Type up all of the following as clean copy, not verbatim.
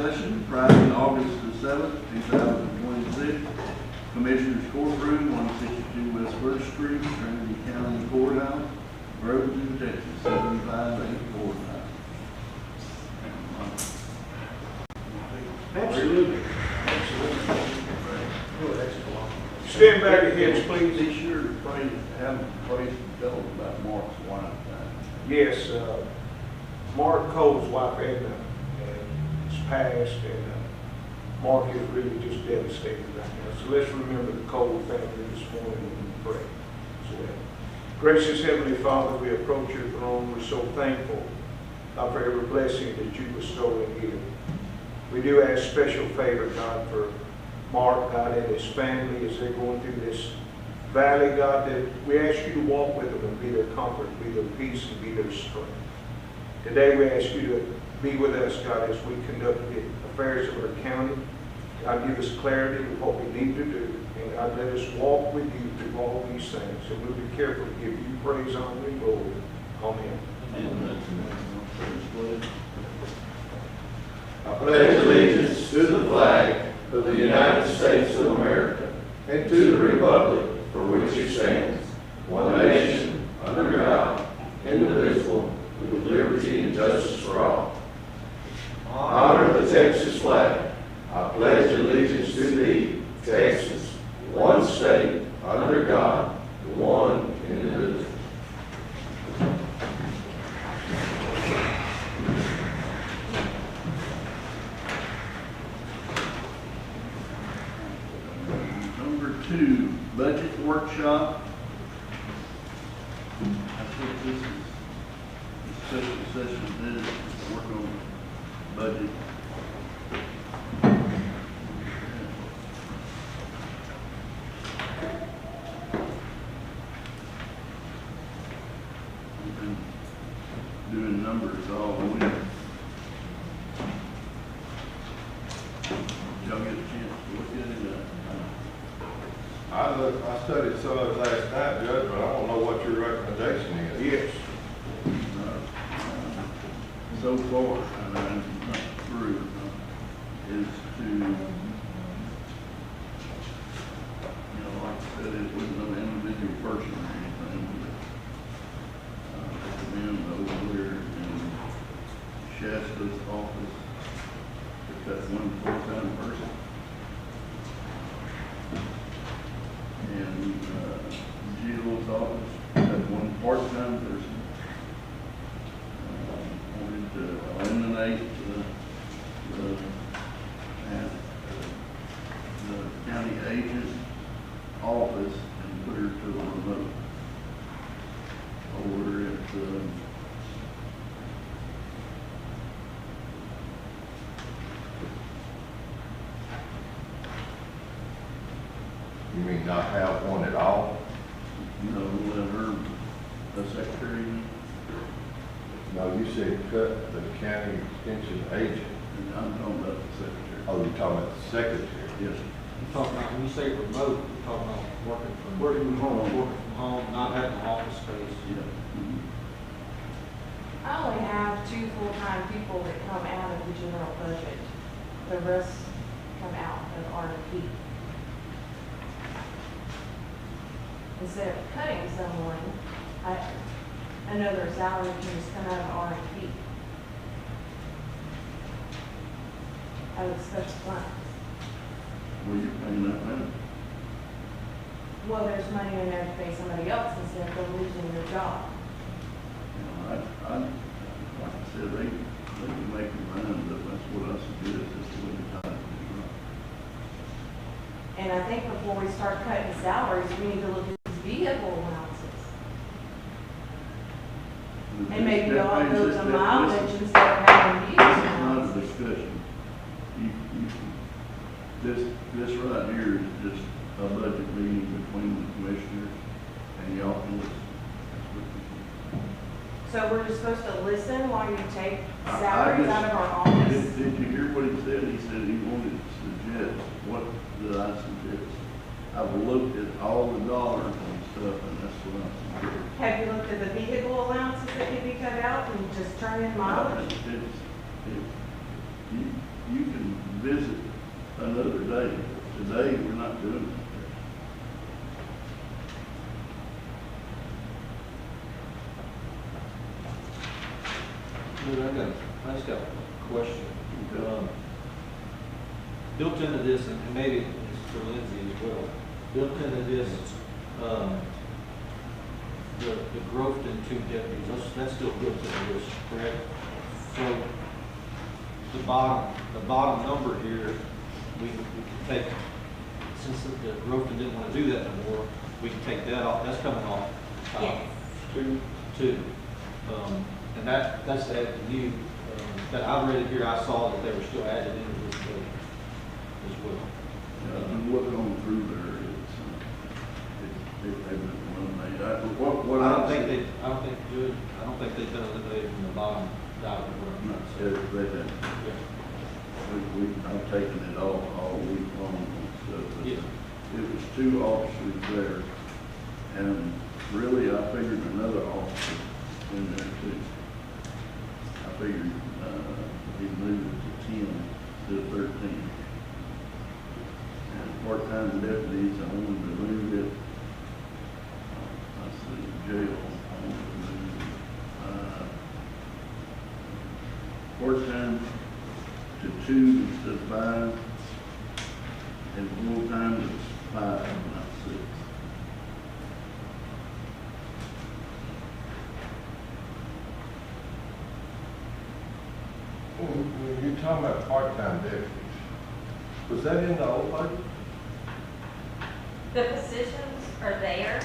session, Friday, August the 7th, 2026. Commissioners Courtroom, 162 West First Street, Trinity County Courthouse, Groveton, Texas, 75849. Absolutely. Stand back again, please. Be sure to have praise and tell them about Mark's wife. Yes, Mark Cole's wife Edna has passed, and Mark is really just devastated right now. So let's remember the Cole family this morning when we pray as well. Gracious Heavenly Father, we approach your throne. We're so thankful for every blessing that you bestow in here. We do ask special favor, God, for Mark, God, and his family as they're going through this valley, God, that we ask you to walk with them and be their comfort, be their peace, and be their strength. Today we ask you to be with us, God, as we conduct the affairs of our county. God, give us clarity of what we need to do. And God, let us walk with you through all these things. And we'll be careful to give you praise, honor, and glory. Amen. Amen. I pledge allegiance to the flag of the United States of America and to the republic for which it stands, one nation, under God, indivisible, with liberty and justice for all. Honor the Texas flag. I pledge allegiance to thee, Texas, one state, under God, one indivisible. Number 2, budget workshop. I think this is a special session is to work on budget. We've been doing numbers all week. Y'all get a chance to look at it? I studied some of it last night, Judge, but I don't know what your recommendation is. Yes. So far, and I'm not through, is to, like I said, it wasn't no individual person or anything, but recommend over there in Shasta's office, if that's one full-time person. And Jill's office, that's one part-time person. Wanted to eliminate the county agent office and put her to a remote over at You mean not have one at all? let her, the secretary, No, you said cut the county extension agent. and I'm talking about the secretary. Oh, you're talking about the secretary? Yes. You're talking about, when you say remote, you're talking about working from home, not having an office space. Yeah. I only have 2 full-time people that come out of the general budget. The rest come out of R&P. Instead of cutting someone, I know their salary can just come out of R&P. Out of special funds. Well, you're paying that money. Well, there's money in there to pay somebody else instead of them losing their job. Like I said, they can make their mind, but that's what I suggest, is to look at time. And I think before we start cutting salaries, we need to look at these vehicle allowances. And maybe all those on mileage instead of having vehicle This is not a allowances. discussion. This right here is just a budget meeting between the commissioners and y'all can listen. That's what this is. So we're just supposed to listen while you take I salaries just- out of our office? Did you hear what he said? He said he wanted to suggest, what did I suggest? I've looked at all the dollars and stuff, and that's what I suggest. Have you looked at the vehicle allowances that can be cut out and just turn in mileage? you can visit another day. Today, we're not doing it. I just got a question. Built into this, and maybe it's for Lindsay as well, built into this, the growth in 2 deputies, that's still built into this, correct? So the bottom number here, we can take, since the growth didn't want to do that no more, we can take that off, that's coming off. Yes. Two. And that's added to you. But I read it here, I saw that they were still added into this bill as well. Yeah, I'm looking on through there, they've been eliminated. I don't think they've been eliminated from the bottom dollar. I'm not said they had. Yeah. I've taken it all week long and stuff. But Yeah. it was 2 officers there, and really, I figured another officer in there too. I figured, he moved it to 10 to 13. And part-time deputies, I wanted to move it, I see jail, I wanted to move, part-time to 2 instead of 5, and full-time is 5, not 6. When you're talking about part-time deputies, was that in the old budget? The positions are there,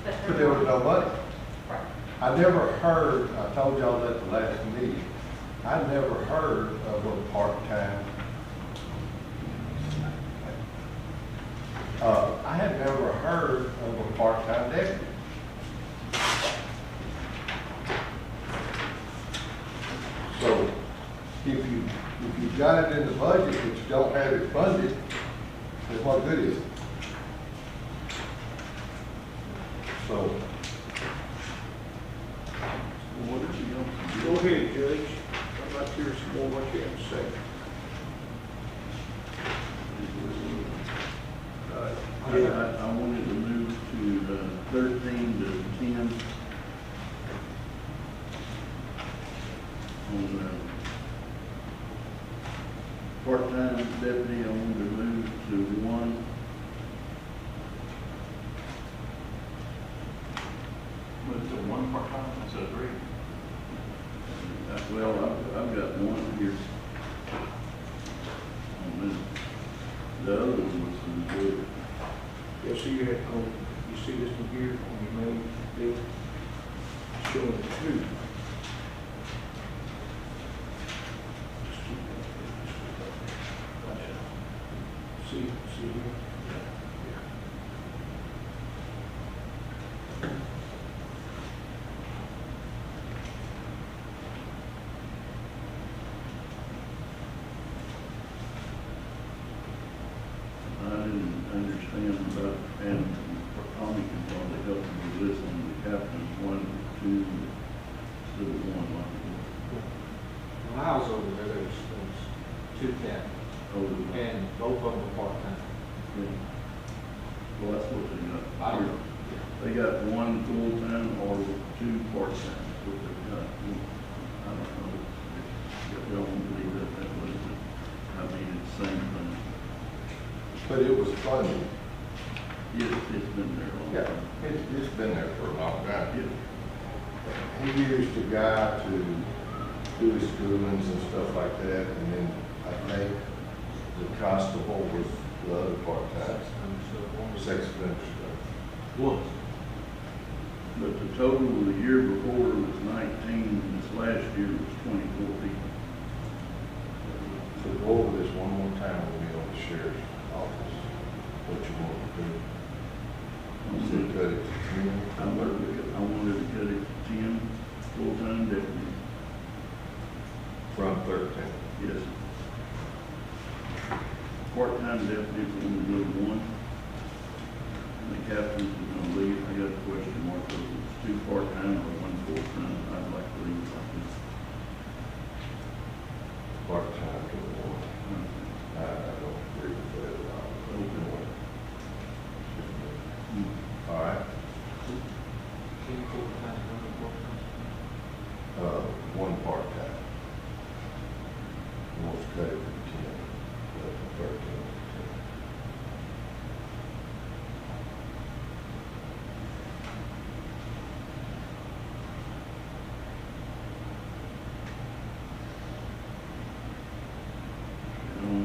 but But there was no money. Right. I never heard, I told y'all at the last meeting, I never heard of a part-time. I had never heard of a part-time deputy. So if you got it in the budget, but you don't have it funded, then what good is it? So, What did you know? Go ahead, Judge. I'd like to hear some more what you have to say. I wanted to move to 13 to 10 on the part-time deputy. I wanted to move to 1. Move to 1 part-time instead of 3. Well, I've got 1 here. On this. The other one was some good. Yeah, so you had, you see this one here on your main deal, showing 2. See here? I didn't understand about, and Tommy can probably help me with this on the captain's 1 to 2 instead of 1 like it When I was over there, there was 2 captains, was. and both of them were part-time. Well, that's what they got. I don't know. They got 1 full-time or 2 part-time, that's what they got. I don't know. If y'all don't believe that was it. I mean, it's the same thing. but it was funded. Yes, it's been there a long Yeah, time. it's been there for a long time. Yeah. He used a guy to do his schoolings and stuff like that, and then I think the constable was the other part-time, sex offender stuff. Was. But the total of the year before was 19, and this last year was 24 people. So go over this one more time with me on the sheriff's office, what you want to do. You said cut it to 10. I wanted to cut it to 10 full-time deputies. From 13. Yes. Part-time deputies only go to 1. And the captains are gonna leave. I got a question mark, if it's 2 part-time or 1 full-time, I'd like to leave it like this. Part-time to 1. 10 full-time, one part-time? One part-time. Wants to cut it from 10, up to 13. On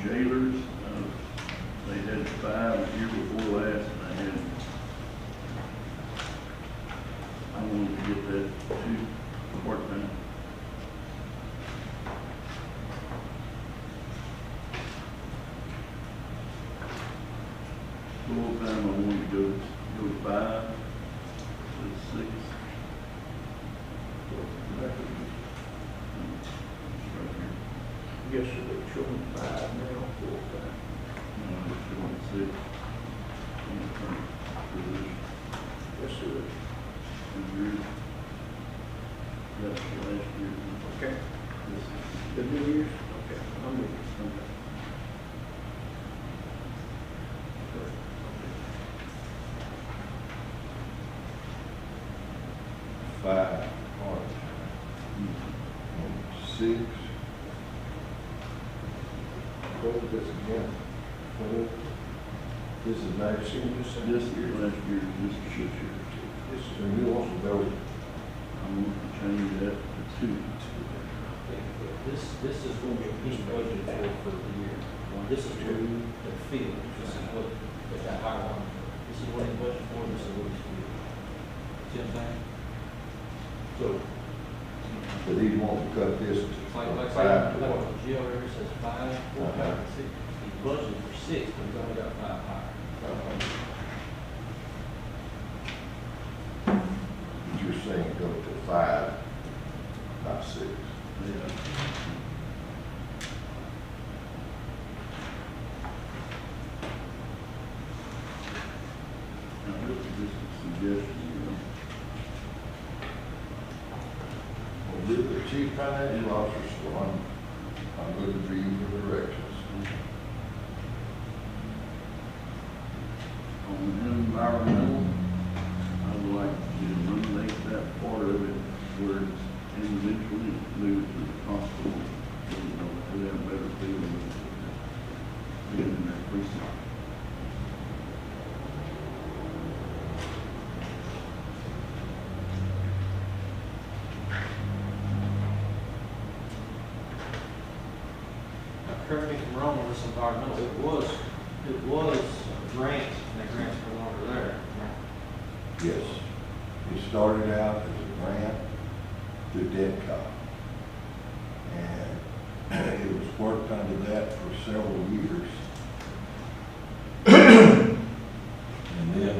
jailers, they had 5 the year before last, and I wanted to get that 2 part-time. Full-time, I wanted to go to 5, to 6. Yes, sir, they're showing 5 now, full-time. Six. In the current position. Yes, sir. 2 years. That's the last year. Okay. This is- The New Year's? Okay, I'm with you. Okay. Five part-time. 6. What is this again? This is next year. This is last year, this is this year. So you want to go, I'm going to change that to 2. This is going to be budgeted for the year. This is where the field, this is what, that higher one. This is what he budgeted for, this is what he's doing. See what I'm saying? So, but he wants to cut this to like 5 to like 1. Jill here says 5, 4, 5, 6. He budgeted for 6, but he's only got 5 higher. But you're saying go to 5, not 6. Yeah. Now, this is just a suggestion, Well, with the chief financial officer, so I'm going to be the directions. On environmental, I would like to eliminate that part of it where it's individually moved to the hospital. So, you know, we have a better feeling with it being in that precinct. Correct me if I'm wrong on this environmental, it was a grant, and that grant's no longer there. Yes. It started out as a grant through DEDCOG. And it was worked under that for several years. And then,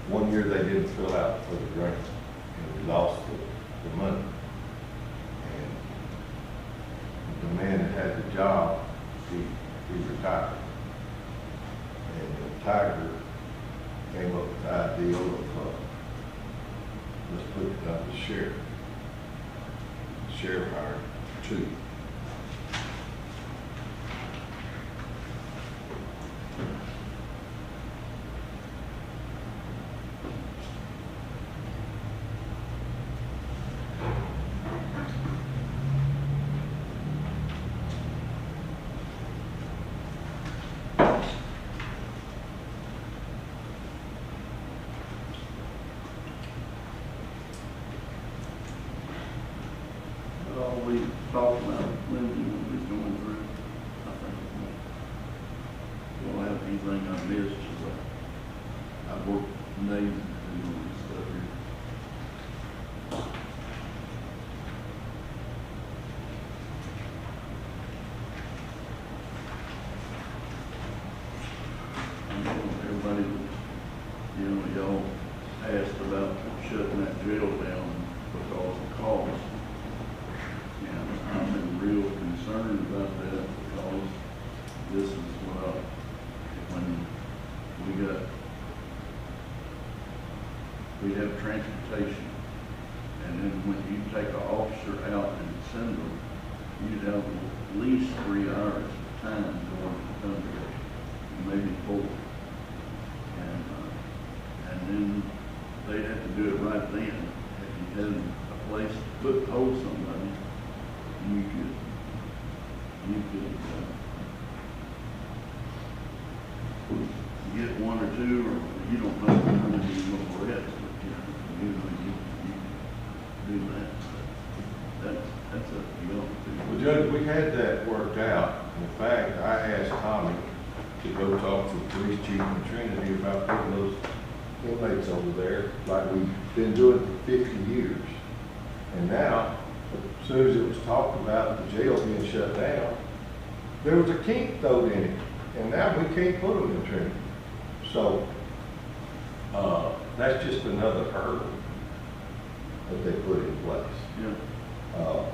one year they didn't fill out for the grant, and we lost the money. And the man that had the job, he retired. And Tiger came up with the idea of, let's put it on the sheriff. The sheriff hired 2. We talked about Lindsay when we was going through. I think we'll have anything I missed. I've worked days and all this stuff here. I know everybody, you know, y'all asked about shutting that jail down because of cost. And I'm in real concern about that because this is what when we have transportation, and then when you take an officer out and send them, you'd have at least 3 hours of time going to the country, maybe 4. get one or two, or you don't know how many you're gonna arrest, but, usually you do that. That's up to you. Well, Judge, we had that worked out. In fact, I asked Tommy to go talk to the police chief in Trinity about putting those inmates over there, like we've been doing for 50 years. And now, as soon as it was talked about the jail being shut down, there was a kink thrown in it, and now we can't put them in Trinity. So, that's just another hurdle that they put in place. Yeah.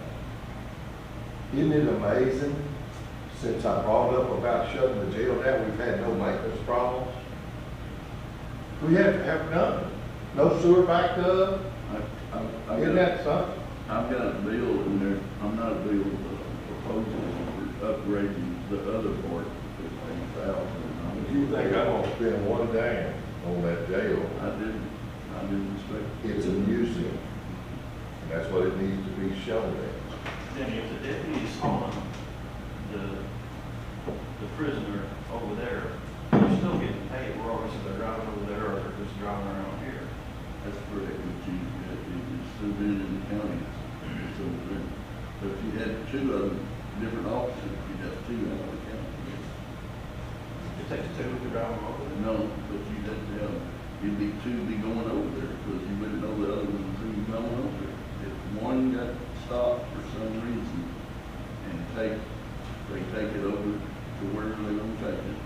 Isn't it amazing, since I brought up about shutting the jail down, we've had no maintenance problems? We have none. No sewer backed up. Isn't that something? I've got a bill in there, I'm not a bill, proposal for upgrading the other part to $15,000. If you think I'm gonna spend one dime on that jail, I didn't expect. it's a museum. And that's what it needs to be shown at. Then if the deputy's on the prisoner over there, they're still getting paid regardless if they're driving over there or they're just driving around here. That's correct, but it's still been in the county, it's over there. But if you had two of them, different officers, you'd have two out of the county. It takes two to drive them over there. No, but you'd have to have, you'd be two be going over there, because you wouldn't know the other one was even going over there. If one got stopped for some reason, and they take it over to where they're gonna take it,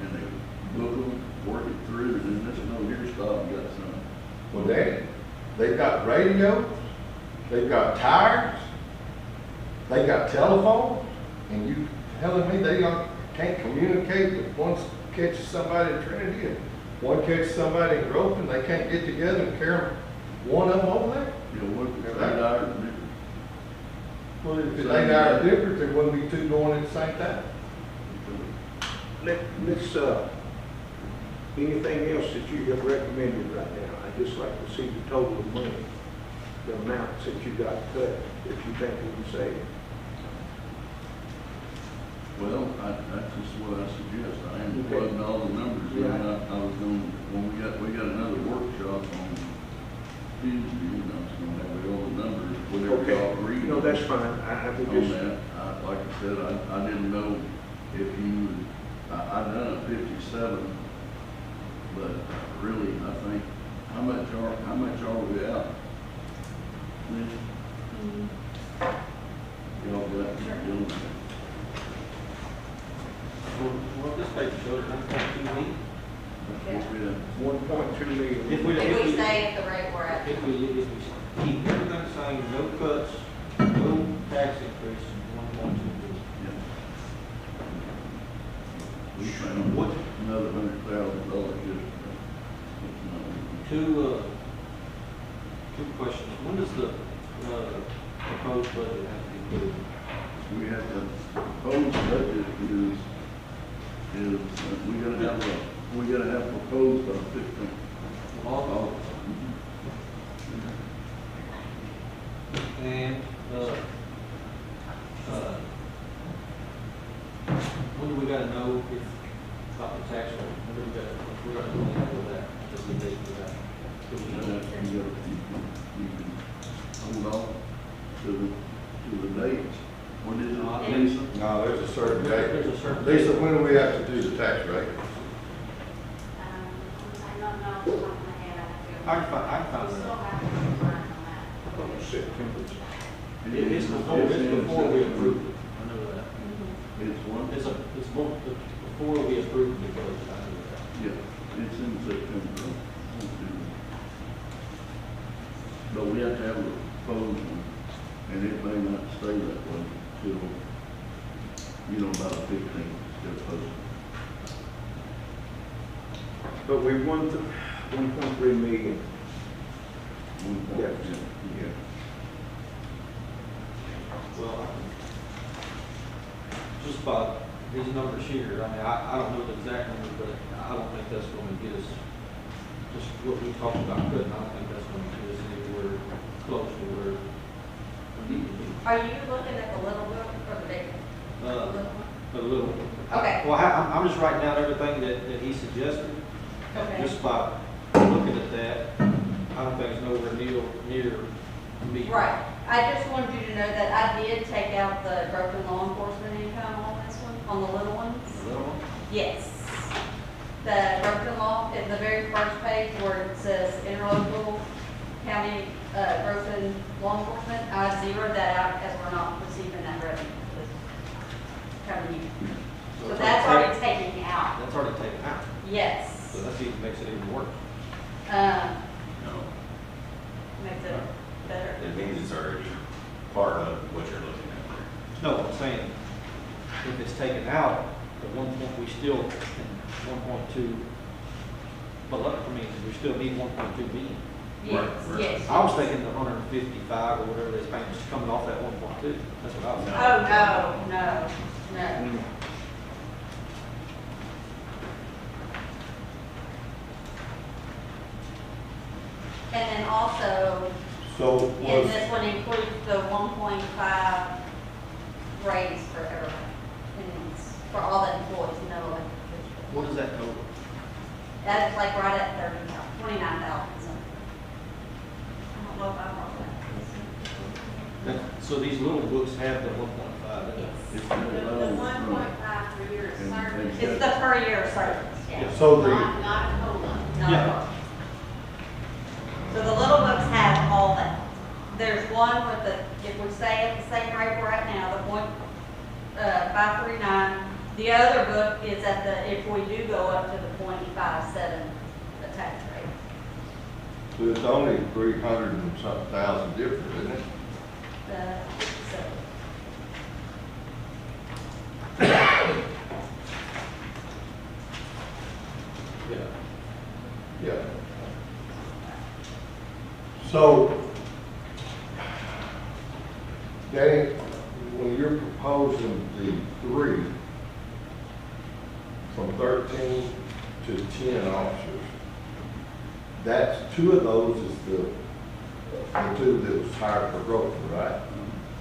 and they book them, work it through, and then this no, here stop, got some. Well, Danny, they've got radios, they've got tires, they got telephones, and you telling me they can't communicate if one catches somebody in Trinity and one catches somebody in Groveland, they can't get together and carry one of them over there? You know, what, if 8 hours difference. Well, if it's 8 hours difference, there wouldn't be two going at the same time. Let's, anything else that you have recommended right now? I'd just like to see the total of money, the amounts that you got cut, that you think we can save. Well, that's just what I suggest, I am Okay. plugging all the numbers, in. Yeah. I was going, when we got another workshop on Tuesday, and I was gonna have all the numbers, whatever Okay, y'all agree. no, that's fine, I would On just, that, like I said, I didn't know if you, I done a 57, but really, I think, how much are we out? Liz? Y'all got, y'all, Well, this page shows 1.2 million. what we at? 1.2 million. If we, If we stay at the rate we're at. if we keep everything the same, no cuts, no tax increase, 1.2 million. Yeah. We found What? another $100,000 just. Two questions. When does the proposed budget have to be put in? We have to, proposed budget we gotta have proposed by 15th. All- And, when do we gotta know if, about the tax rate? When do we gotta know that? Just the date for that. Do we know? You can hold on to the dates. When is No, I it, think- Lisa? No, there's a certain date. There's a certain. Lisa, when do we have to do the tax rate? I don't know off the top of my head, I I have can find to. it. We still have to decide on that. September. It's before we approve it. I know that. It's one? Before we approve the budget, I know that. Yeah, it's in September. But we have to have a proposed one, and it may not stay that way till, about the 15th, still posted. But we won 1.3 million. Yeah. Yeah. Well, just by these numbers here, I mean, I don't know the exact number, but I don't think that's going to get us, just what we talked about cutting, I don't think that's going to get us anywhere close to where we need to be. Are you looking at the little book or the big? Uh, Little one? a little. Okay. Well, I'm just writing down everything that he suggested. Okay. Just by looking at that, I don't think it's nowhere near me. Right. I just wanted you to know that I did take out the broken law enforcement income on this one, on the little ones. The little one? Yes. The broken law, in the very first page where it says interlocal county, broken law enforcement, I zeroed that out as we're not receiving that revenue this coming year. So it's that's already taken out. That's already taken out. Yes. So that even makes it even worse. No, Makes it better. it means it's already part of what you're looking at there. No, I'm saying, if it's taken out, the 1 we still, 1.2, but look, I mean, we still need 1.2 billion. Yes, Right. yes. I was thinking the 155 or whatever this payment is coming off that 1.2. That's what I was thinking. Oh, no. And then also, So and was, this one includes the 1.5 raise for everybody. And it's for all the employees, no elected officials. What is that total? That's like right at 29,000 something. I don't know if I brought that. So these little books have the 1.5 in it? Yes. It's The 1.5 per year is And- service, and- It's the per year service, yeah. so the, not a COLA. No. Yeah. So the little books have all that. There's one with the, if we stay at the same rate we're at now, the 539. The other book is at the, if we do go up to the 0.57, the tax rate. So it's only 300 and something thousand difference, isn't it? So, Yeah. Yeah. so, Danny, when you're proposing the 3, from 13 to 10 officers, that's 2 of those is the 2 that was hired for growth, right?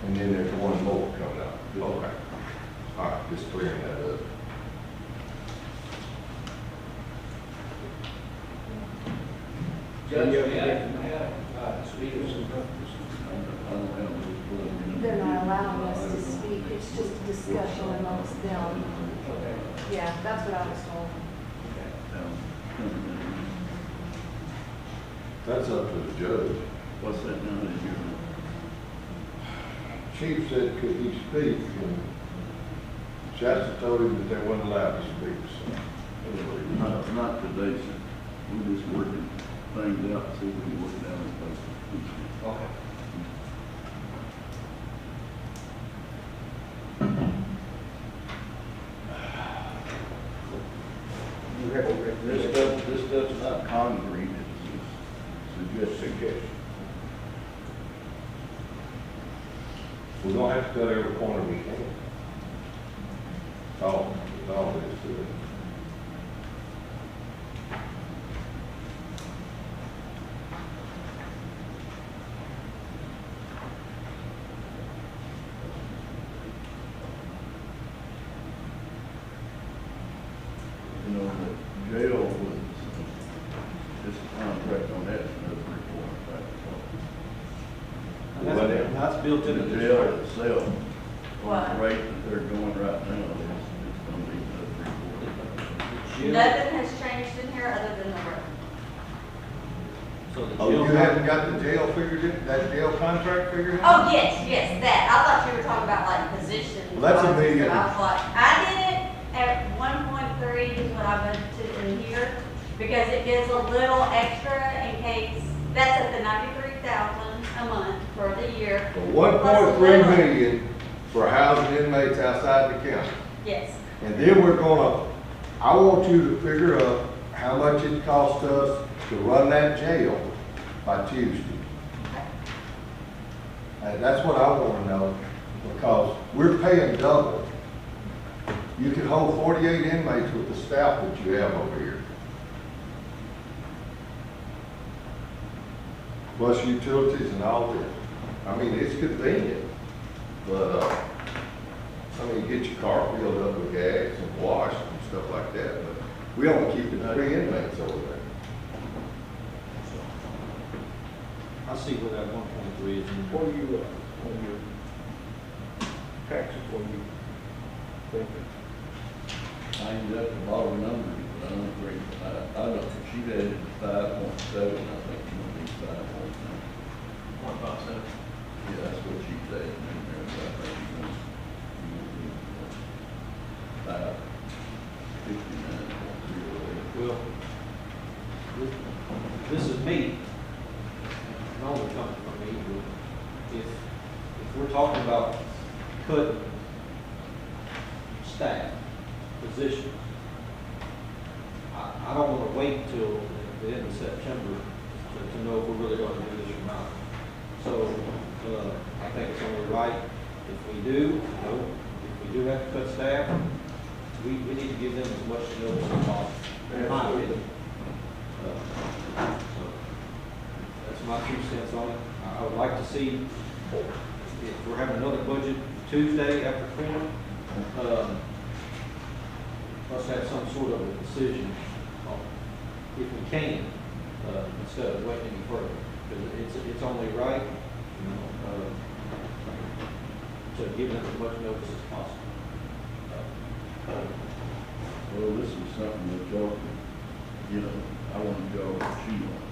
And then there's 1 more coming out. Okay. All right, just clearing that up. I don't have those. They're not allowing us to speak, it's just a discussion amongst them. Yeah, that's what I was told. That's up to the judge. What's that now that you're? Chief said, could he speak? And Shasta told him that they weren't allowed to speak, so. Not today, sir. We're just working things out, see if we can work down this place. Okay. This stuff's not concrete, it's suggestion. We're gonna have to cut every corner we can. All this to it. You know, the jail was, just a contract on that, another That's built $3,400. into The the jail jail. itself, What? the rate that they're going right now, it's gonna be another Nothing has changed in here other than the rate. So the Oh, you jail, haven't got the jail figured in, that jail contract figured out? Oh, yes, that. I thought you were talking about like positions. Well, that's immediate. I was like, I did it at 1.3 is what I budgeted in here, because it gives a little extra in case, that's at the 93,000 a month for the year. So Plus a 1.3 little- million for housing inmates outside the county. Yes, And then we're gonna, I want you to figure up how much it costs us to run that jail by Tuesday. And that's what I wanna know, because we're paying double. You can hold 48 inmates with the staff that you have over here. Plus utilities and all this. I mean, it's convenient, but, I mean, you get your car filled up with gas and washed and stuff like that, but we only keep the 3 inmates over there. I see where that 1.3 is in. What do you, on your taxes, what do you think? I ended up with all the numbers, but I don't think, I don't, she had 5.7, I think it's gonna be 5.9. 1.7. Yeah, that's what she said, and then there's, I think, it's gonna be 559.08. Well, this is me. It only comes from me, but if we're talking about cutting staff positions, I don't want to wait till the end of September to know if we're really going to do this or not. So, I think it's only right if we do, if we do have to cut staff, we need to give them as much notice as possible, in my opinion. So, that's my 2 cents on it. I would like to see, if we're having another budget Tuesday after Trinity, let's have some sort of a decision, if we can, instead of waiting any further. Because it's only right, to give them as much notice as possible. Well, this is something that y'all, you know, I want y'all to chew on.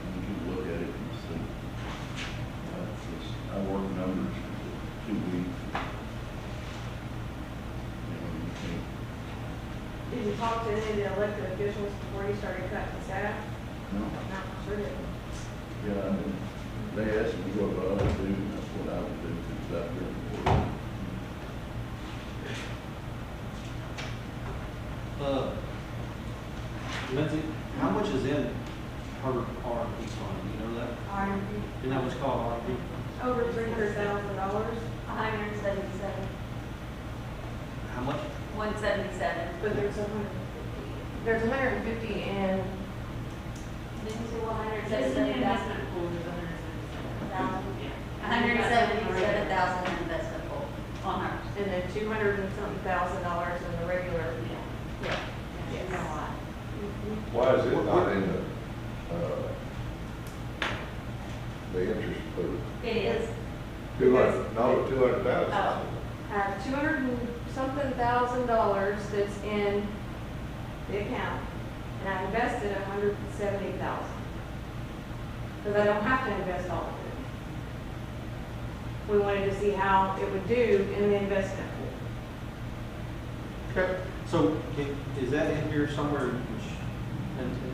And you look at it and see. I work numbers for 2 weeks. You know, you can't. Did you talk to any of the elected officials before you started cutting staff? No. No, sure didn't. Yeah, I mean, they asked me what I would do, and that's what I would do, because out there. Lindsay, how much is in her R&D fund, you know that? R&D, Isn't that what's called R&D? Over $300,000, 177, How much? 177. but there's 150 in, Didn't you say 177,000? Just an investment pool is $177,000 in investment pool on hers. and then $200 and something thousand dollars in the regular. Yeah. Yes. You know what? Why is it not in the interest pool? It is. 200, no, 200,000. Oh. I have $200 and something thousand dollars that's in the account, and I invested $170,000. Because I don't have to invest all of it. We wanted to see how it would do in the investment pool. Okay. So, is that in here somewhere in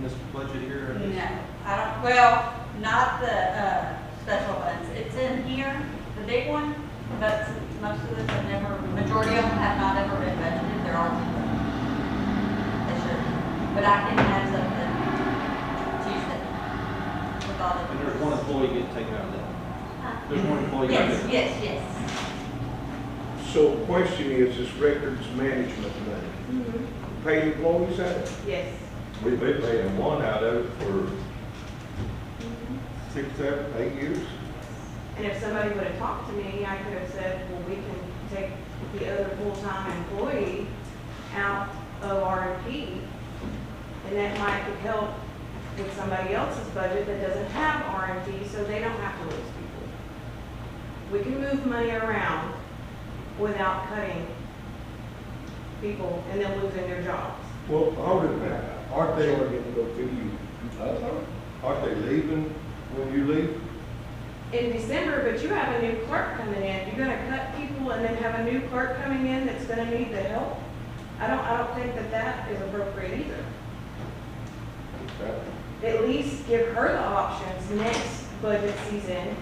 this budget here? No, I don't, well, not the, special funds. It's in here, the big one, but most of them have never, majority of them have not ever been budgeted. They're all, they should be. But I can have something Tuesday with all the. And there's one employee getting taken out of that. Huh? There's one employee. Yes, getting- yes. So the question is, this records management money, pay employees out of it? Yes. We've been paying one out of it for 6, 7, 8 years. And if somebody would have talked to me, I could have said, well, we can take the other full-time employee out of R&P, and that might help with somebody else's budget that doesn't have R&D, so they don't have to lose people. We can move money around without cutting people and then losing their jobs. Well, hold it now. Aren't they, Sorry, didn't go through you. aren't they leaving when you leave? In December, but you have a new clerk coming in. You're gonna cut people and then have a new clerk coming in that's gonna need the help? I don't think that is appropriate either. At least give her the options next budget season.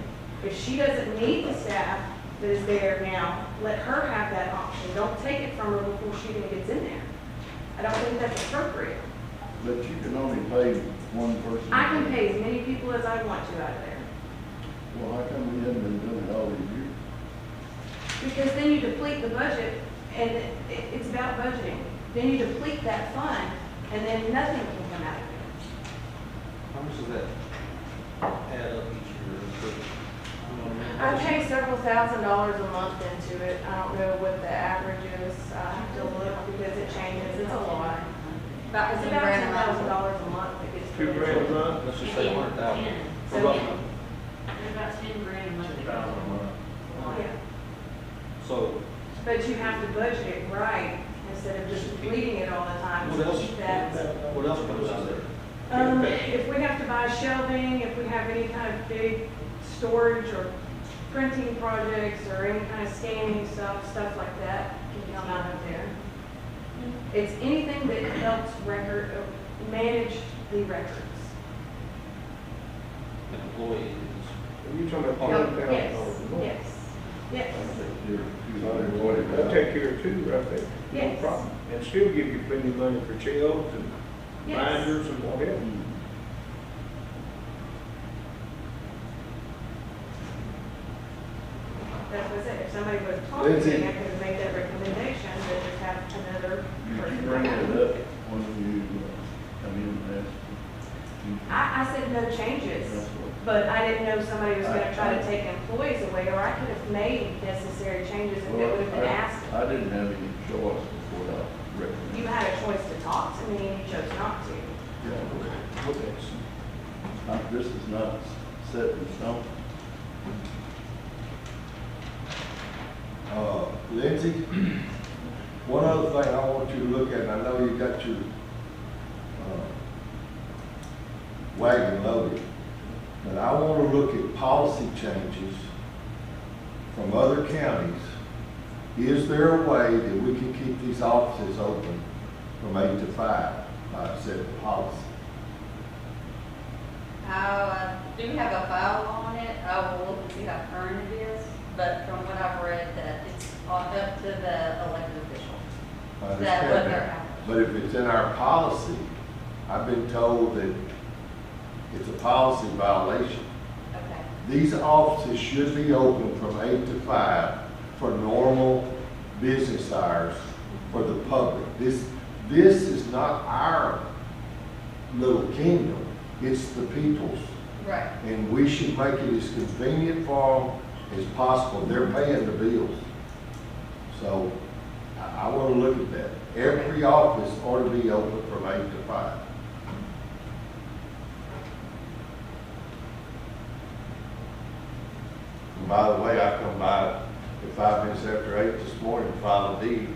If she doesn't need the staff that is there now, let her have that option. Don't take it from her before she even gets in there. I don't think that's appropriate. But you can only pay one person. I can pay as many people as I want to out of there. Well, how come we haven't been doing it all these years? Because then you deplete the budget, and it's about budgeting. Then you deplete that fund, and then nothing can come out of it. How much does that add up each year? I pay several $1,000s a month into it. I don't know what the average is. I have to look because it changes. It's a lot. About It's 10 about grand a month. $10,000 a month that gets put $2 grand a into it. month? Let's just say 100,000. So, It's about 10 grand a month. 10,000 a month. yeah. So, But you have to budget it right instead of just depleting it all the time. what So else, keep that. what else goes out there? If we have to buy shelving, if we have any kind of big storage or printing projects or any kind of scanning stuff like that can come out of there. It's anything that helps manage the records. Employees. Are you talking about Yes, $10,000 a month? yes, yes, That'll take care of two right there. No Yes. problem. And still give you plenty of money for shelves and yes. binders and whatever. That's what I said, if somebody would have talked to me, I could have made that recommendation, but just have another You person. bring it up when you come in and ask. I said no changes, but I didn't know somebody was gonna try to take employees away, or I could have made necessary changes if it would have been asked. I didn't have any choice before I recommended. You had a choice to talk to me and you chose not to. This is not set in stone. Lindsay, one other thing I want you to look at, and I know you got your wagon loaded, but I want to look at policy changes from other counties. Is there a way that we can keep these offices open from 8 to 5 by a set policy? I do have a file on it. I will look and see how current it is, but from what I've read, that it's up to the elected official. I That understand what they're that. after. But if it's in our policy, I've been told that it's a policy violation. Okay. These offices should be open from 8 to 5 for normal business hours for the public. This is not our little kingdom, it's the people's. Right. And we should make it as convenient for them as possible. They're paying the bills. So I want to look at that. Every office ought to be open from 8 to 5. And by the way, I come by at 5 minutes after 8 this morning to file a deed,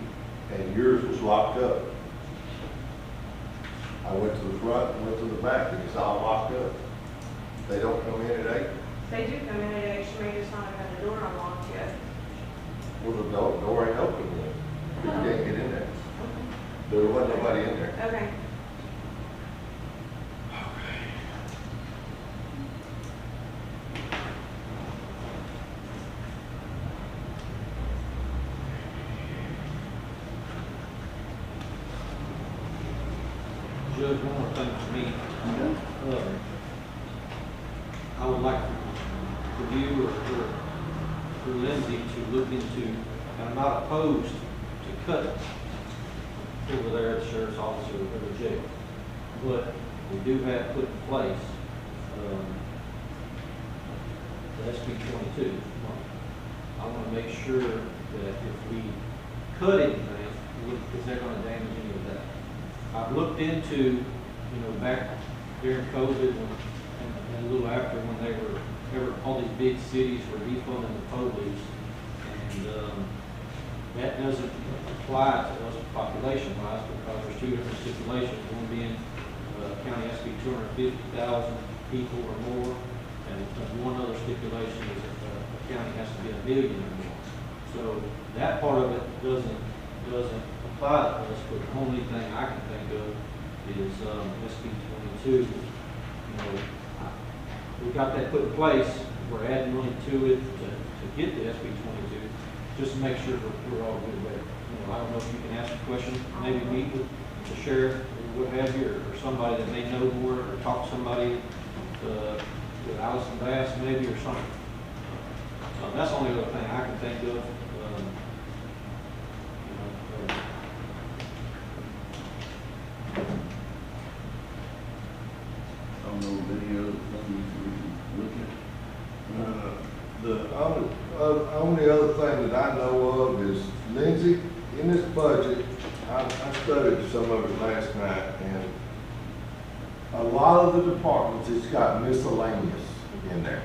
and yours was locked up. I went to the front and went to the back, and it's all locked up. They don't come in at 8. They do come in at 8, she may just not have had the door unlocked yet. Well, the door ain't open yet. You can't get in there. There wasn't nobody in there. Okay. Judge, one more thing for me. I would like for you or for Lindsay to look into, and I'm not opposed to cutting over there at the sheriff's office or the jail, but we do have put in place, the SB 22. I want to make sure that if we cut anything, because they're going to damage any of that. I've looked into, back during COVID and a little after when all these big cities were defunding the police, and that doesn't apply to us population-wise because there's two different stipulations, one being county has to be 250,000 people or more, and one other stipulation is that a county has to be 1 million or more. So that part of it doesn't apply to us, but the only thing I can think of is SB 22. We got that put in place. We're adding money to it to get the SB 22, just to make sure we're all good with it. I don't know if you can ask a question, maybe meet with the sheriff or what have you, or somebody that may know more, or talk to somebody with Allison Bass maybe, or something. That's the only other thing I can think of. I don't know of any other things we can look at. The only other thing that I know of is Lindsay, in this budget, I studied some of it last night, and a lot of the departments, it's got miscellaneous in there.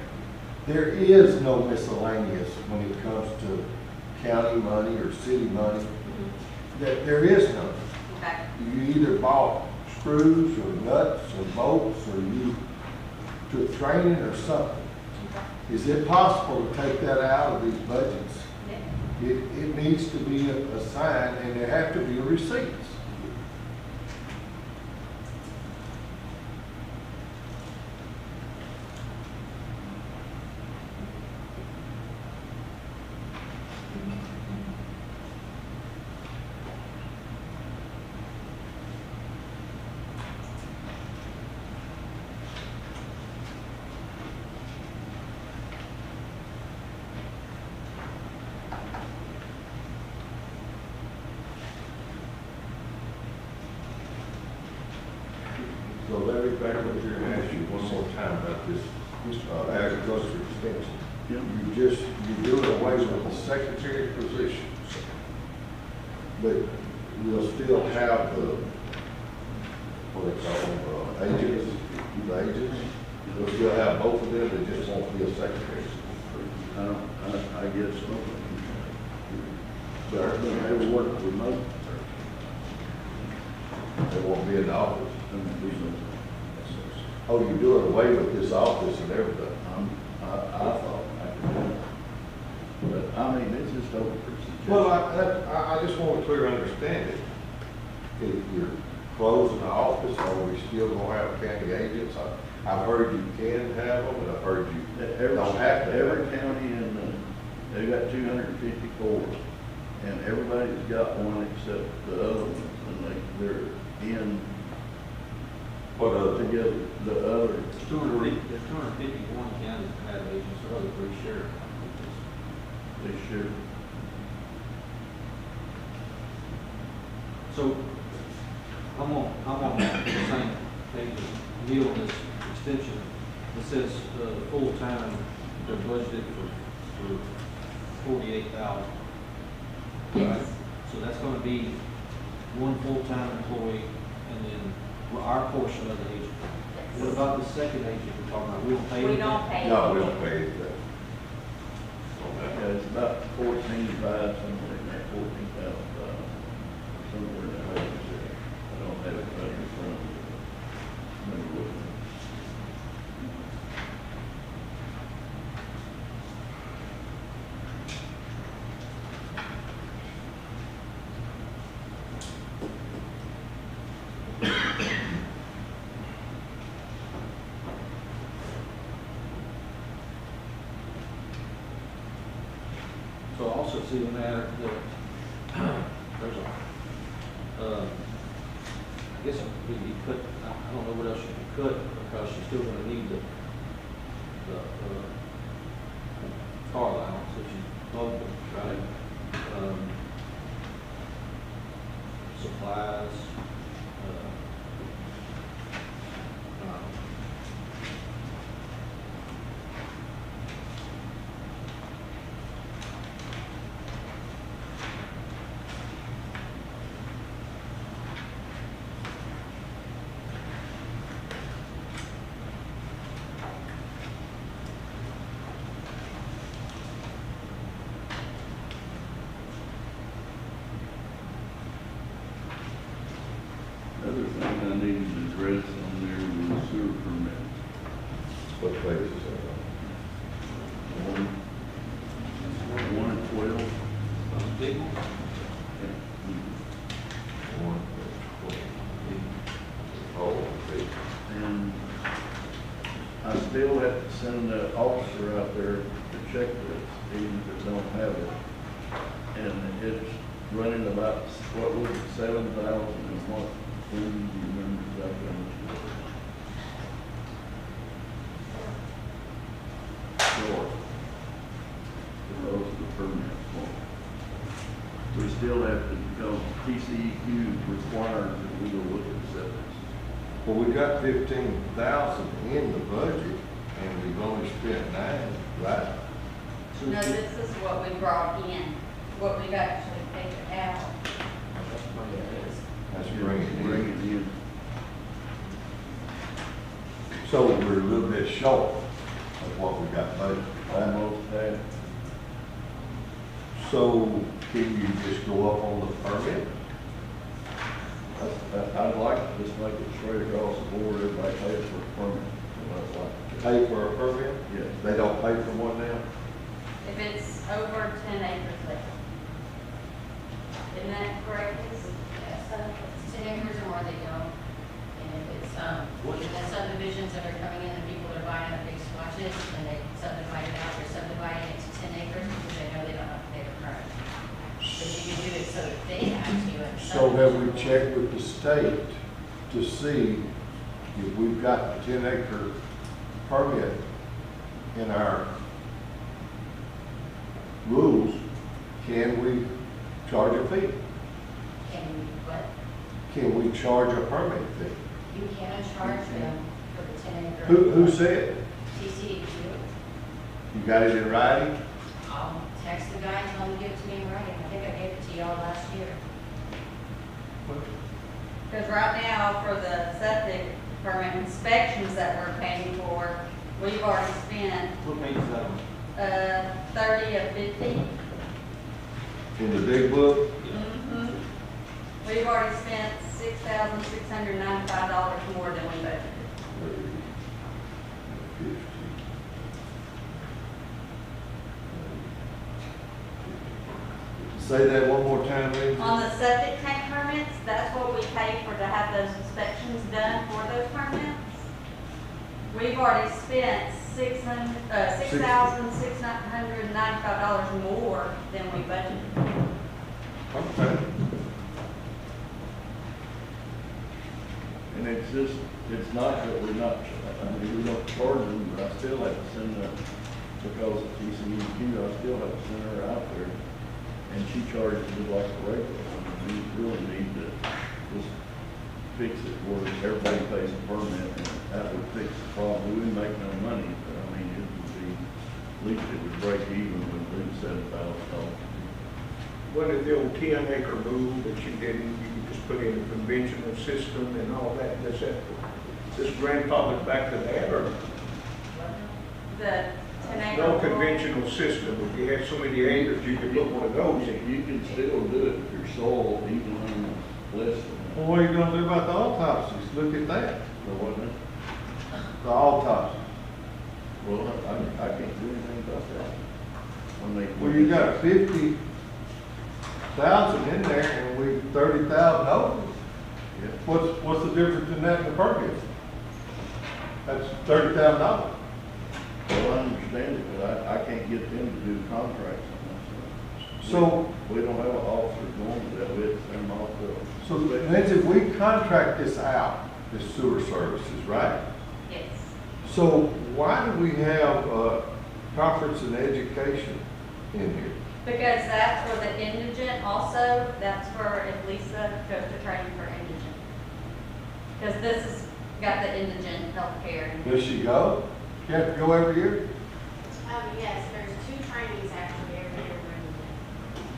There is no miscellaneous when it comes to county money or city money. That there is none. Okay. You either bought screws or nuts or bolts, or you took training or something. Is it possible to take that out of these budgets? Yeah. It needs to be assigned, and there have to be receipts. So let me back up here and ask you one more time about this agriculture extension. You're doing away with the secretary position, but we'll still have the, what they call them, agents, the agents. We'll still have both of them, it just won't be a secretary. I guess so. Sir, They will work remote. they won't be in the office. And we don't- Oh, you're doing away with this office and everything. I thought I could do it. But, I mean, it's just open for suggestion. Well, I just want a clear understanding. If you're closing the office, are we still gonna have county agents? I've heard you can have them, and I've heard you don't have to. Every county in, they've got 254, and everybody's got one except the other ones, and they're in What other? together, the other. There's 251 counties that have agents, or other three sheriff. They should. So, I'm on the same page as Neil on this extension. It says, full-time, they're budgeted for 48,000. Right? So that's gonna be one full-time employee, and then our portion of the agent. What about the second agent we're talking about? We don't pay We anything? don't pay. No, we don't pay anything. Yeah, it's about 14,500, something like that, 14,000, somewhere in that range there. I don't have it right in front of me. Let me look. So I also see in there that there's I guess you cut, I don't know what else you can cut, because you're still gonna need the car allowance if you load it, right? Supplies, Another thing I needed to address on there was sewer permit. What page is that One and 12. those big ones. on? Oh, okay. And I still have to send the officer out there to check this, even if it don't have it. And it's running about, what was it, 7,000 a month? When do you remember exactly how much it was? Short. Because of the permit form. We still have to, because TCEQ requires that we go look at the septic. Well, we got 15,000 in the budget, and we've only spent 9, right? No, this is what we brought in, what we've actually taken out. That's bringing it Bring in. it in. So we're a little bit short of what we got budgeted. Almost that. So can you just go up on the permit? I'd like to just make it straight across the board, everybody pays for a permit. That's like, Pay for a permit? yes. They don't pay for one now? If it's over 10 acres left. Isn't that correct? Yes, it's 10 acres or more, they don't. And if it's, if the subdivisions that are coming in, the people that are buying up big swatches, and they subdivide it out, they're subdividing it to 10 acres because they know they don't have to pay the permit. But you can do it so that they have to. and So have we subdivision- checked with the state to see if we've got the 10-acre permit in our rules, can we charge a fee? Can you, what? Can we charge a permit fee? You can charge them for the 10 acre. Who said? TCEQ. You got it in writing? I'll text the guy and tell him to give it to me in writing. I think I gave it to y'all last year. Because right now, for the septic permit inspections that we're paying for, we've already spent, What page is that on? 30 of 50. In the big book? Mhm. We've already spent $6,695 more than we budgeted. Say that one more time, Lindsay. On the septic tank permits, that's what we pay for to have those inspections done for those permits. We've already spent $6,695 more than we budgeted. Okay. And it's just, it's not that we're not, I mean, we don't charge them, but I still have to send her, because of TCEQ, I still have to send her out there. And she charges it like a regular one. We really need to just fix it where everybody pays a permit, and that would fix the problem. We wouldn't make no money, but I mean, it would be, at least it would break even with $7,000. What if the old 10-acre rule that you didn't, you could just put in a conventional system and all that, does that, this grandfather back to that, or The 10 acre. no conventional system? If you had so many acres, you could put one of those in. You can still do it if your soil even on less than Well, what are you gonna do about the autopsies? Look at that, the wasn't. the autopsies. Well, I can't do anything about that. When they. Well, you got 50,000 in there and we 30,000 over. Yeah. What's the difference in that and the permit? That's $30,000. Well, I understand it, but I can't get them to do contracts on that stuff. So, We don't have an officer going to that, we have to send them off to. so Nancy, we contract this out, this sewer services, right? Yes. So why do we have conference and education in here? Because that's for the indigent also, that's for if Lisa goes to training for indigent. Because this has got the indigent healthcare. Does she go? She have to go every year? Yes, there's 2 trainings actually every year.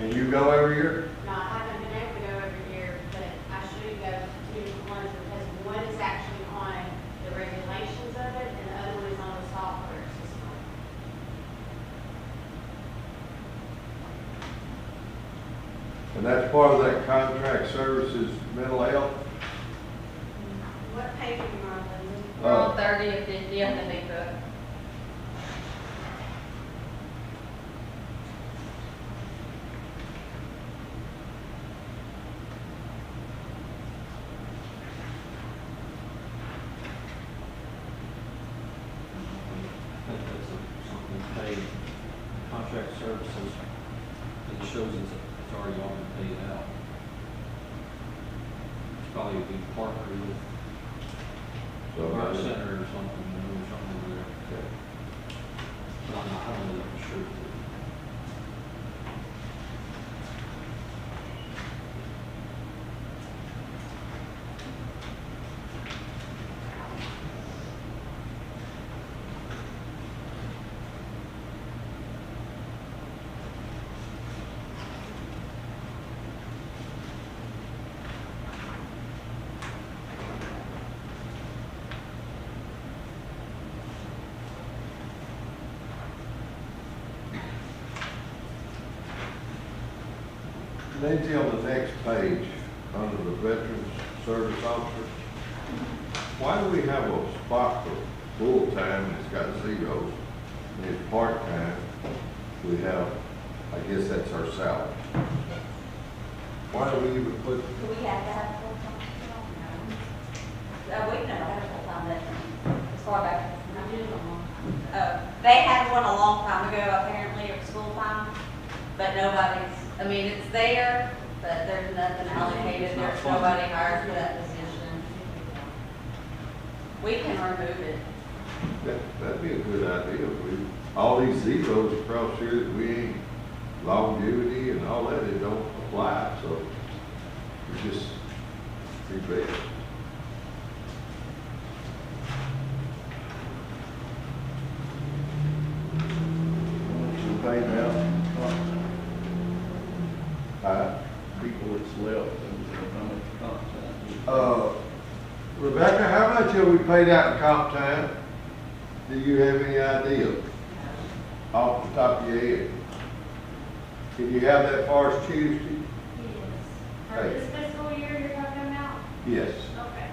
And you go every year? No, I haven't been able to go every year, but I should go to 2 different ones because one is actually on the regulations of it and the other one is on the software system. And that's part of that contract services mental health? What page are you on, Lindsay? We're on 30 of 50 on the big book. I think that's something paid, contract services, it shows it's already all been paid out. It's probably a big partner with our center or something, or something over there. But I don't know that for sure. Lindsay, on the next page, under the Veterans Service Officer, why do we have a spot for full-time and it's got zeros, and it's part-time, we have, I guess that's our salary. Why do we even put, Do we have to have a full-time? We've never had a full-time veteran, as far back as. They had one a long time ago, apparently, it was full-time, but nobody's, I mean, it's there, but there's nothing allocated, there's nobody hired for that position. We can remove it. that'd be a good idea. All these zeros across here that we ain't, longevity and all that, they don't apply, so we just replace it. Paid out, Uh, people that's left, and how much comp time. Rebecca, how much have we paid out in comp time? Do you have any idea off the top of your head? Can you have that far as Tuesday? Yes. For this fiscal year you're talking about? Yes. Okay.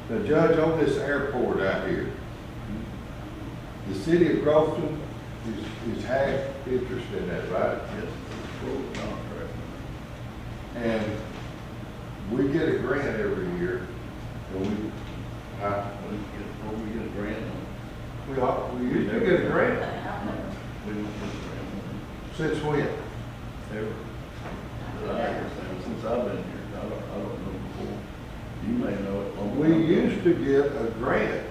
The judge on this airport out here, the city of Grafton is half interest in that, right? Yes, it's full contract. And we get a grant every year, and we We get a grant. we used to get a grant. We don't get a grant. Since when? Ever. That I understand, since I've been here, I don't know before. You may know it. long We time ago. used to get a grant,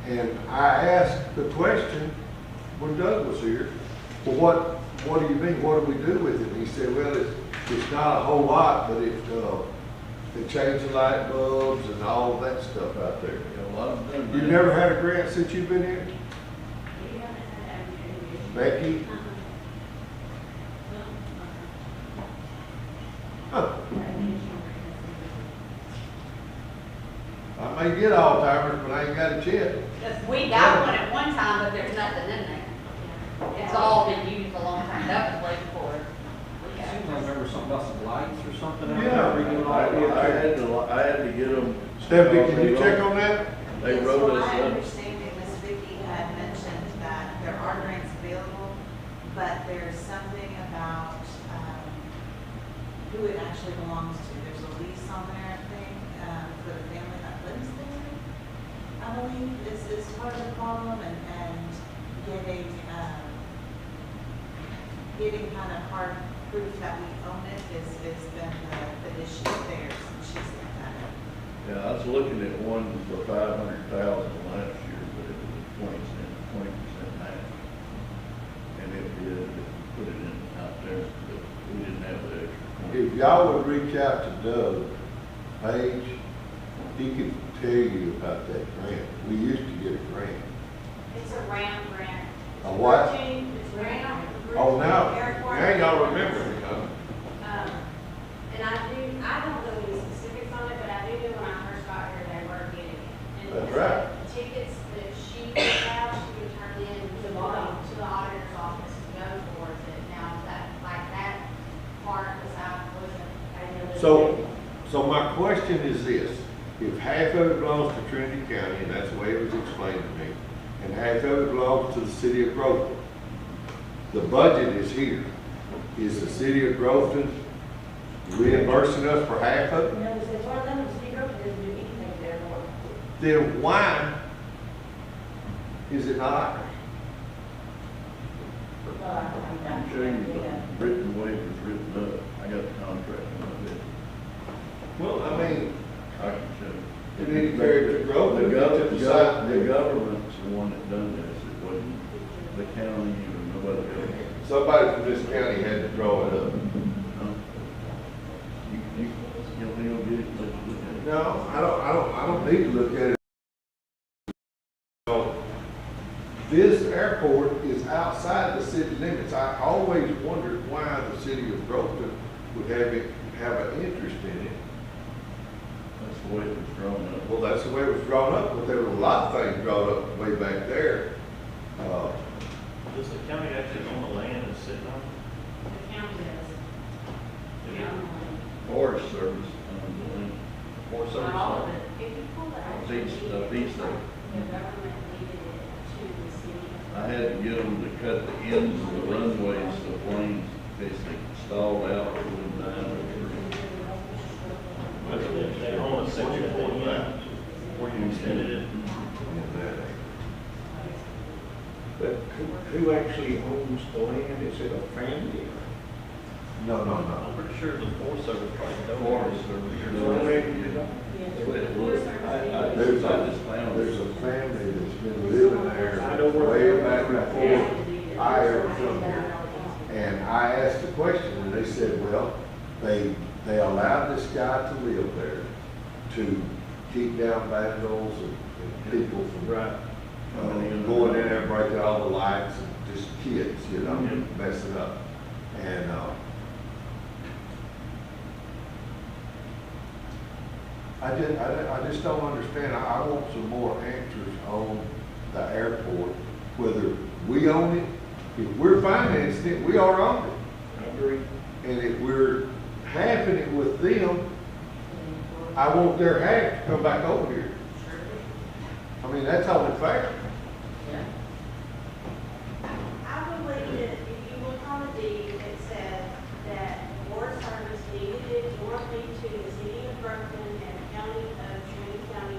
and I asked the question when Doug was here, well, what do you mean, what do we do with it? And he said, well, it's not a whole lot, but they change the light bulbs and all of that stuff out there. Yeah, a lot of them. You've never had a grant since you've been here? We haven't had any. Becky? Huh. I may get Alzheimer's, but I ain't got a check. We got one at one time, but there's nothing in there. It's all been used a long time, that was way before. I seem to remember something about some lights or something. out Yeah. there, renewing all I had to get them. Stephanie, can you check on that? They Yes, wrote from us my up. understanding, Ms. Vicki had mentioned that there are grants available, but there's something about, who it actually belongs to. There's a lease on there, I think, for the family that lives there. I believe is part of the problem, and getting kind of hard proof that we own it has been the issue there since she's looked at it. Yeah, I was looking at one for 500,000 last year, but it was 20% match. And it did, put it in out there, but we didn't have the extra. If y'all would reach out to Doug Page, he could tell you about that grant. We used to get a grant. It's a RAM grant. A what? It's RAM. Oh, now Airport. y'all remember it, huh? And I don't know any specifics on it, but I do know when I first got here, they were getting it. And That's right. the tickets that she would have, she would turn in to the auditor's office to go towards it. Now, that part was out, wasn't, I didn't really. So my question is this, if half of it belongs to Trinity County, and that's the way it was explained to me, and half of it belongs to the city of Grafton, the budget is here. Is the city of Grafton reimbursing us for half of it? Then why is it not ours? I'm showing you the written waivers written up. I got the contract on it. Well, I mean, I can show you. you need to carry it to Grafton, The get to the side. the government's the one that done this. It wasn't the county or nobody else. Somebody from this county had to draw it up. No. You don't get it, let's look at it. No, I don't need to look at it. This airport is outside the city limits. I always wondered why the city of Grafton would have an interest in it. That's the way it was drawn up. Well, that's the way it was drawn up, but there were a lot of things drawn up way back there. Does the county actually own the land it's sitting on? The county does. Yeah. Forest Service, Or Not all of service? it. If you pull the actual Beach- deed, the beach there. the government needed it to the city. I had to get them to cut the ends of the runways so planes basically stalled out or wouldn't die. They own a section of the land where you extended it. But who actually owns the land? Is it a family? No. I'm pretty sure the Forest Service probably Forest donated. Service. That's what it was. I There's just found There's a family that's been living there I know where way they back are. before I ever come here. And I asked the question, and they said, well, they allowed this guy to live there to keep down vandals and people from going in there, breaking all the lights, and just kids, you know, messing up. And, I just don't understand. I want some more answers on the airport, whether we own it. If we're financing it, we are on it. I agree. And if we're having it with them, I want their half to come back over here. I mean, that's only fair. I believe that if you look on the deed, it says that the Forest Service deeded it jointly to the city of Brockton and the county of Trinity County.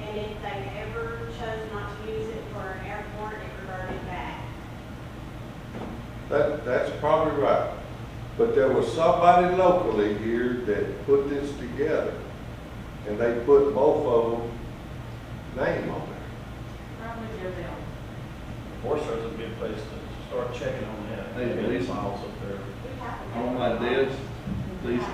And if they ever chose not to use it for an airport, it reverted back. That's probably right. But there was somebody locally here that put this together, and they put both of them name on there. Probably your bill. Forest Service would be a place to start checking on that. Hey, Maybe Lisa. files up there. We have to- on my desk, please. Yeah,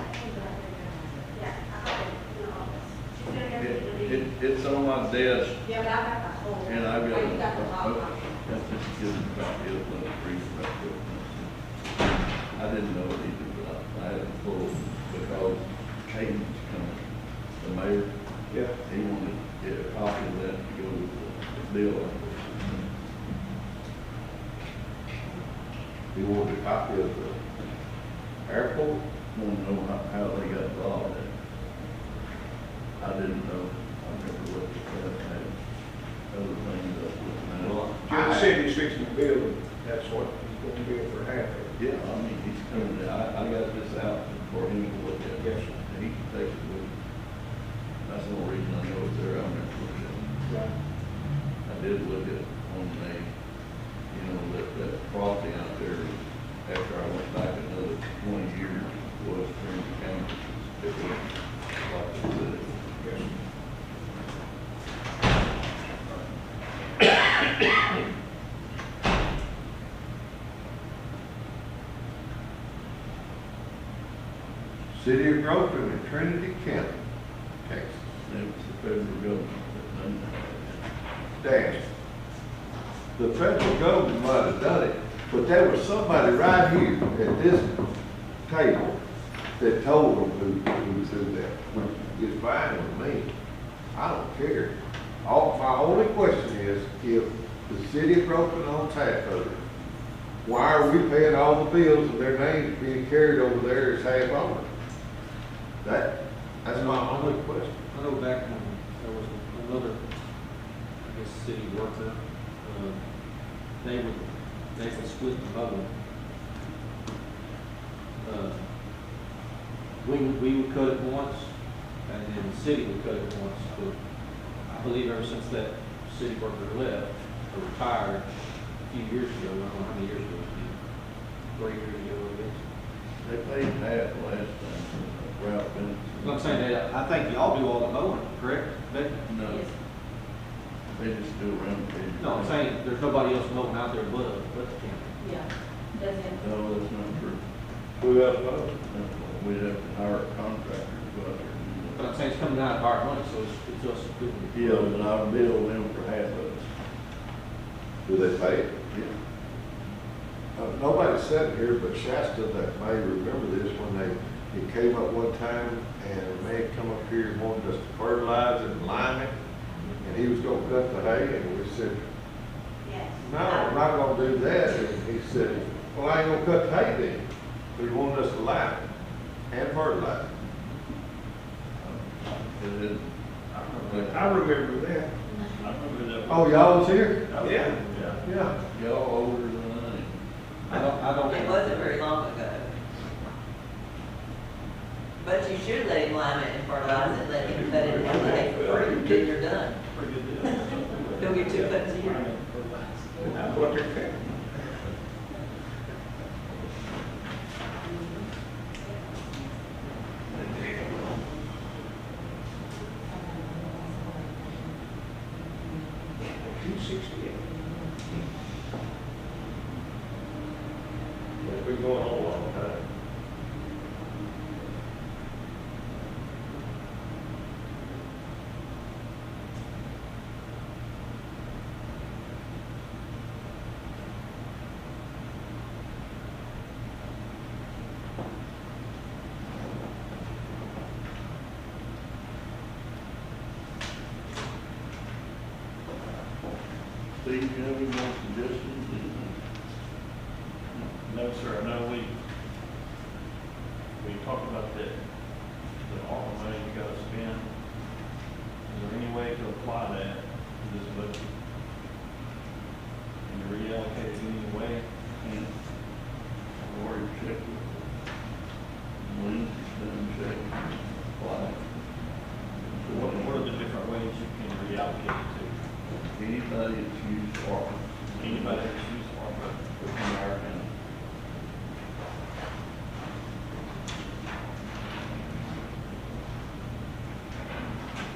I have it in the office. She's gonna go get the deed. It's on my desk, Yeah, but I've got the whole. and I've got, Oh, you got the law copy. that's just a good copy of the brief about it. I didn't know it either, but I had it pulled because Hayden's coming, the mayor, Yeah. he wanted to get a copy of that to go with the bill. You wanted a copy of the airport? Want to know how they got involved in it. I didn't know, I never looked at that, I had other things up with Jim said he's fixing to build, that's what he's going to build for half of it. Yeah, I mean, he's coming, I got this out for him to look at. Yes, sir. And he can take it with him. That's the only reason I know it's there, I'm never looked at it. Right. I did look at on the, you know, that property out there, after I went back another 20 years, was Trinity County, it was like the city. Yes. City of Groveland in Trinity County, Texas. It was the federal government that done that. Dan, the federal government might have done it, but there was somebody right here at this table that told them who did that. Which is fine with me. I don't care. My only question is, if the city of Groveland owns half of it, why are we paying all the bills and their names being carried over there as half owner? That's my only question. I know back when there was another, I guess, city worker, they would split the bubble. We would cut it once, and then the city would cut it once, but I believe ever since that city worker left, or retired a few years ago, I don't know how many years ago, 3 years ago, I guess. They paid half last time, Ralph Bennett. I'm saying that, I think y'all do all the mowing, correct? Becky? No, Yes. they just do around. No, I'm saying there's nobody else mowing out there but the county. Yeah. Doesn't. No, that's not true. Who else knows? We'd have to hire a contractor to go out there and But do I'm saying it's coming out of our money, so it's us doing that. it. Yeah, but I'll bill them for half of it. Do they pay it? Yeah. Nobody said it here, but Shasta, that may remember this, when they He came up one time and a man come up here and wanted us to fertilize it and lime it. And he was gonna cut the hay and we said, Yes. no, I'm not gonna do that. And he said, well, I ain't gonna cut the hay then. But he wanted us to lime it and fertilize it. It is, I remember that. I remember that. Oh, y'all was here? Yeah. Yeah. Yeah. y'all older than I am. I don't. It wasn't very long ago. But you should let him lime it and fertilize it, let him cut it one day for free until you're done. Pretty good deal. He'll get 2 cuts a year. That's what they're saying. It's been going on a long time. Steve, you have any more suggestions? No, sir, I know we talked about that, the ARPA money we gotta spend. Is there any way to apply that to this budget? Can you reallocate it any way? And I've already checked with Lindsay's done check. Why? What are the different ways you can reallocate it to? Anybody that's used ARPA, Anybody that's used ARPA? in our county.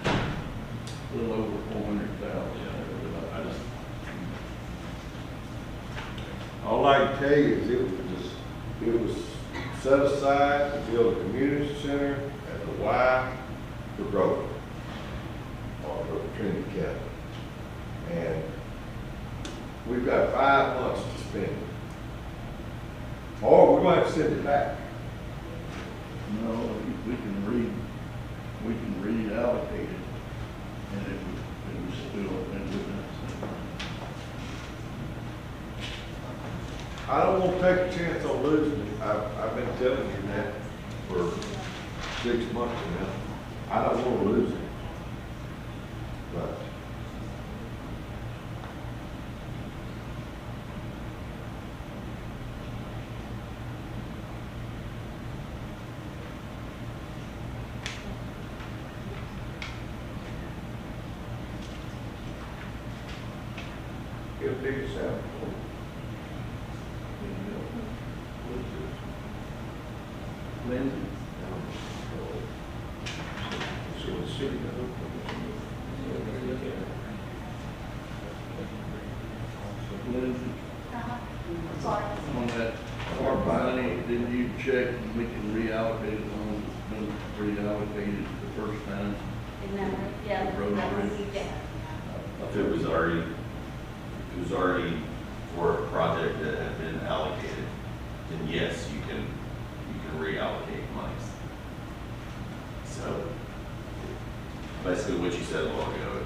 A little over 400,000. I just, All I can tell you is it was set aside to build a community center at the Y for growth, or for Trinity County. And we've got 5 months to spend it. Or we're going to have to send it back. No, we can reallocate it, and it was still, it would not. I don't want to take a chance on losing it. I've been telling you that for 6 months now. I don't want to lose it. But He'll figure this out. Lindsay? So the city. Lindsay, Sorry. on that ARPA money, did you check and we can reallocate it on, been reallocated the first time? Isn't that right? Yeah, The road that was, bridge. yeah. If it was already for a project that had been allocated, then yes, you can reallocate monies. So basically what you said a while ago,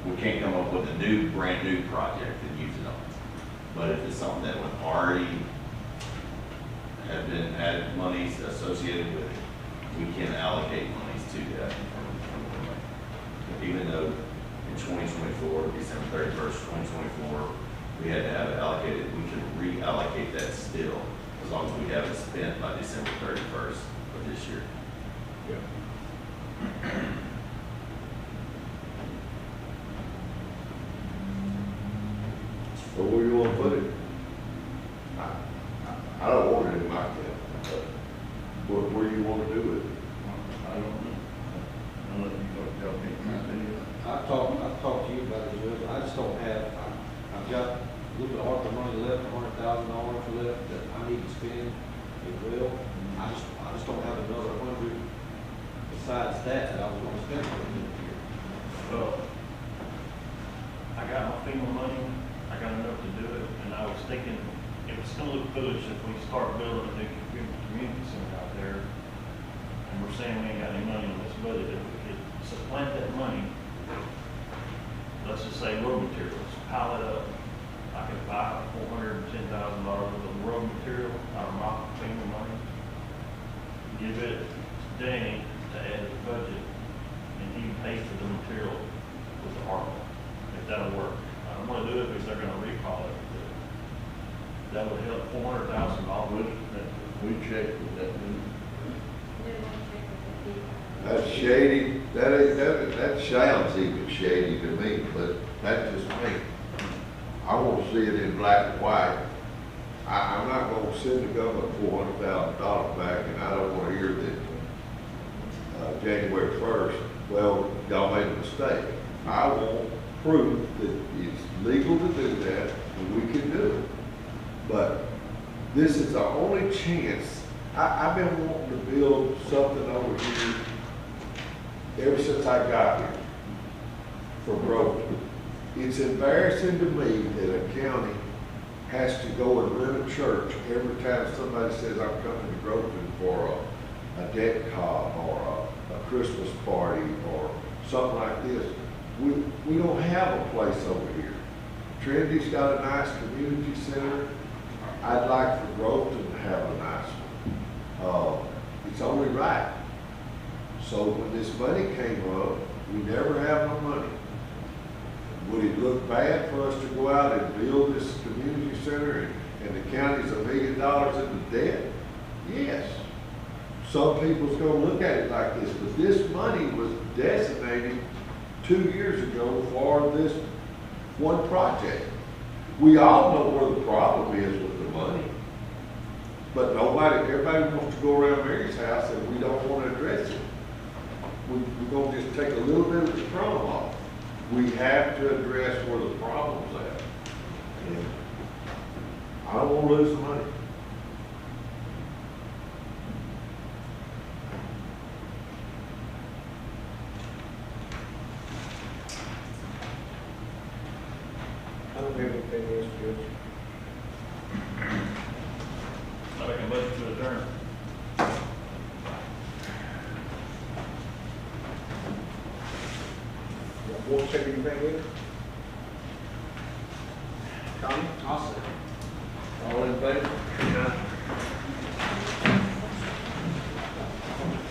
we can't come up with a brand new project and use it on. But if it's something that would already have been added monies associated with it, we can allocate monies to that. Even though in 2024, December 31st, 2024, we had to have it allocated, we can reallocate that still, as long as we have it spent by December 31st of this year. so where you want to put it? I don't want it in my county. Where you want to do it? I don't know. I'll let you y'all think my opinion. I've talked to you about it, Judge. I just don't have, I've got a little bit of ARPA money left, $100,000 left that I need to spend, it will. I just don't have another 100 besides that I was gonna spend for the year. well, I got my FEMA money, I got enough to do it, and I was thinking, it's gonna look foolish if we start building a new community center out there, and we're saying we ain't got any money in this budget, if we could supplant that money, let's just say road materials, pile it up. I could buy $410,000 worth of road material out of my FEMA money, give it to Danny to add to the budget, and he can pay for the material with the ARPA, if that'll work. I don't wanna do it because they're gonna recall it, but that would help $400,000. We checked with that, didn't That's shady, that sounds even shady to me, but that's just me. I want to see it in black and white. I'm not going to send the government $400,000 back, and I don't want to hear that January 1st, well, y'all made a mistake. I want proof that it's legal to do that, and we can do it. But this is the only chance. I've been wanting to build something over here ever since I got here for growth. It's embarrassing to me that a county has to go and rent a church every time somebody says, I'm coming to Groveton for a debt cob or a Christmas party or something like this. We don't have a place over here. Trinity's got a nice community center. I'd like for Groveton to have a nice one. It's only right. So when this money came up, we never have no money. Would it look bad for us to go out and build this community center and the county's $1 million into debt? Yes. Some people's gonna look at it like this, but this money was designated 2 years ago for this one project. We all know where the problem is with the money. But everybody wants to go around Mary's house and we don't want to address it. We're gonna just take a little bit of the crumb off. We have to address where the problem's at. And I don't want to lose the money. I don't have anything else, Judge. I make a motion to adjourn. Y'all want to take anything with it? Tommy? I'll say. All in favor?